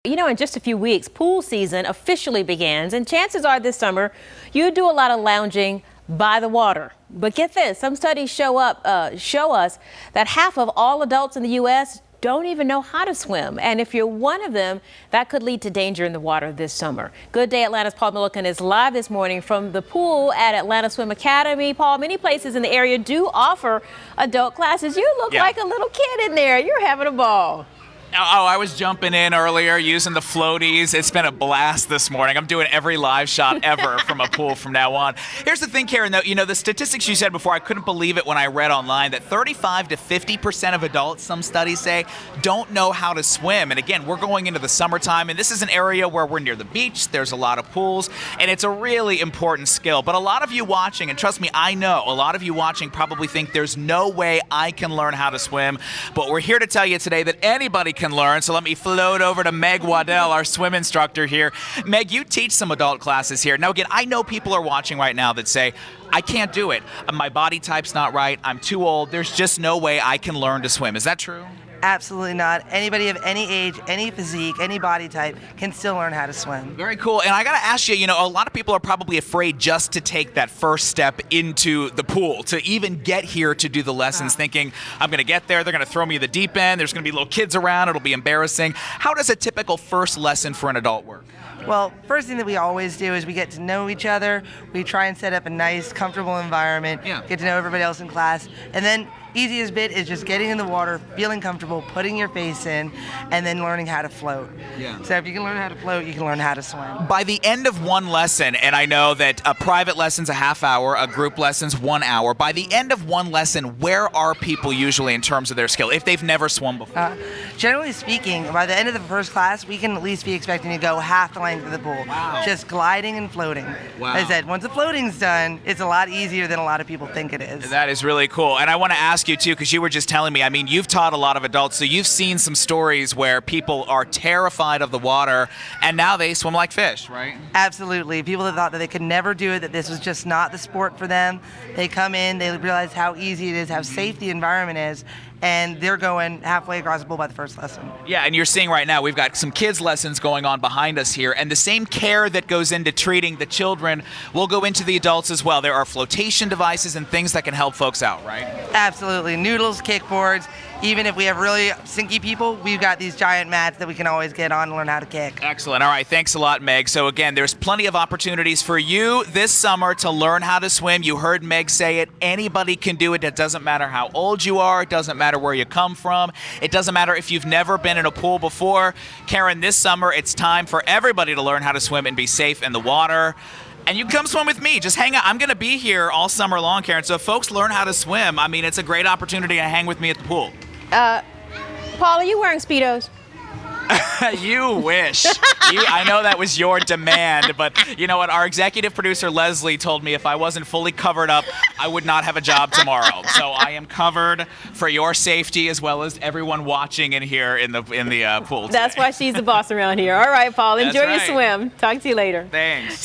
You know, in just a few weeks, pool season officially begins, and chances are this summer you do a lot of lounging by the water. But get this, some studies show us that half of all adults in the U.S. don't even know how to swim. And if you're one of them, that could lead to danger in the water this summer. Good Day Atlanta's Paul Milliken is live this morning from the pool at Atlanta Swim Academy. Paul, many places in the area do offer adult classes. You look like a little kid in there. You're having a ball. Oh, I was jumping in earlier using the floaties. It's been a blast this morning. I'm doing every live shot ever from a pool from now on. Here's the thing, Karen, though, you know, the statistics you said before, I couldn't believe it when I read online that 35 to 50% of adults, some studies say, don't know how to swim. And again, we're going into the summertime, and this is an area where we're near the beach. There's a lot of pools, and it's a really important skill. But a lot of you watching, and trust me, I know, a lot of you watching probably think there's no way I can learn how to swim. But we're here to tell you today that anybody can learn. So let me float over to Meg Waddell, our swim instructor here. Meg, you teach some adult classes here. Now again, I know people are watching right now that say, I can't do it. My body type's not right. I'm too old. There's just no way I can learn to swim. Is that true? Absolutely not. Anybody of any age, any physique, any body type can still learn how to swim. Very cool. And I got to ask you, you know, a lot of people are probably afraid just to take that first step into the pool, to even get here to do the lessons, thinking, I'm going to get there, they're going to throw me in the deep end, there's going to be little kids around, it'll be embarrassing. How does a typical first lesson for an adult work? Well, first thing that we always do is we get to know each other. We try and set up a nice, comfortable environment, get to know everybody else in class, and then easiest bit is just getting in the water, feeling comfortable, putting your face in, and then learning how to float. So if you can learn how to float, you can learn how to swim. By the end of one lesson, and I know that a private lesson's a half hour, a group lesson's 1 hour, by the end of one lesson, where are people usually in terms of their skill, if they've never swum before? Generally speaking, by the end of the first class, we can at least be expecting to go half the length of the pool. Just gliding and floating. As I said, once the floating's done, it's a lot easier than a lot of people think it is. That is really cool. And I want to ask you, too, because you were just telling me, I mean, you've taught a lot of adults, so you've seen some stories where people are terrified of the water, and now they swim like fish, right? Absolutely. People that thought that they could never do it, that this was just not the sport for them, they come in, they realize how easy it is, how safe the environment is, and they're going halfway across the pool by the first lesson. Yeah, and you're seeing right now, we've got some kids' lessons going on behind us here, and the same care that goes into treating the children will go into the adults as well. There are flotation devices and things that can help folks out, right? Absolutely. Noodles, kickboards. Even if we have really sinky people, we've got these giant mats that we can always get on and learn how to kick. Excellent. All right. Thanks a lot, Meg. So again, there's plenty of opportunities for you this summer to learn how to swim. You heard Meg say it. Anybody can do it. It doesn't matter how old you are. It doesn't matter where you come from. It doesn't matter if you've never been in a pool before. Karen, this summer, it's time for everybody to learn how to swim and be safe in the water. And you can come swim with me. Just hang out. I'm going to be here all summer long, Karen. So if folks learn how to swim, I mean, it's a great opportunity to hang with me at the pool. Paul, are you wearing Speedos? You wish. I know that was your demand, but you know what? Our executive producer, Leslie, told me if I wasn't fully covered up, I would not have a job tomorrow. So I am covered for your safety as well as everyone watching in here in the pool today. That's why she's the boss around here. All right, Paul, enjoy your swim. Talk to you later. Thanks.